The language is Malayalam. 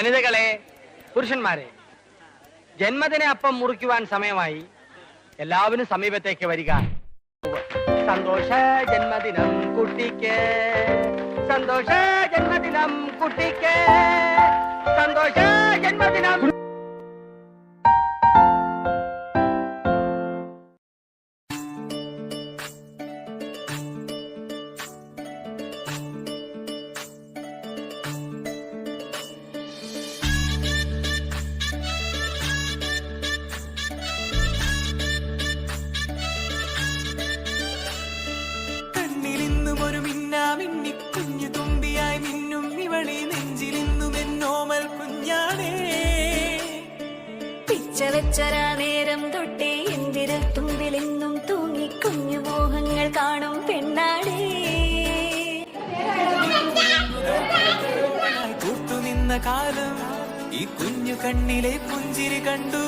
വനിതകളെ, പുരുഷന്മാരെ, ജന്മദിന അപ്പം മുറിക്കുവാൻ സമയമായി. എല്ലാവരും സമീപത്തേക്ക് വരിക. സന്തോഷ ജന്മദിനം കുട്ടിക്ക്, സന്തോഷ ജന്മദിനം കുട്ടിക്ക്, സന്തോഷ ജന്മദിനം. കുഞ്ഞു തുമ്പിയായി മിന്നും ഇവളെ നെഞ്ചിലിന്നും എന്നോമൽ കുഞ്ഞാണേ. പിച്ച വെച്ചരാ നേരം തൊട്ടേ എന്തിരൽ തുമ്പിലെന്നും തൂങ്ങി കുഞ്ഞു മോഹങ്ങൾ കാണും പെണ്ണാടേ. കൂട്ടുനിന്ന കാലം ഈ കുഞ്ഞു കണ്ണിലെ പുഞ്ചിരി കണ്ടു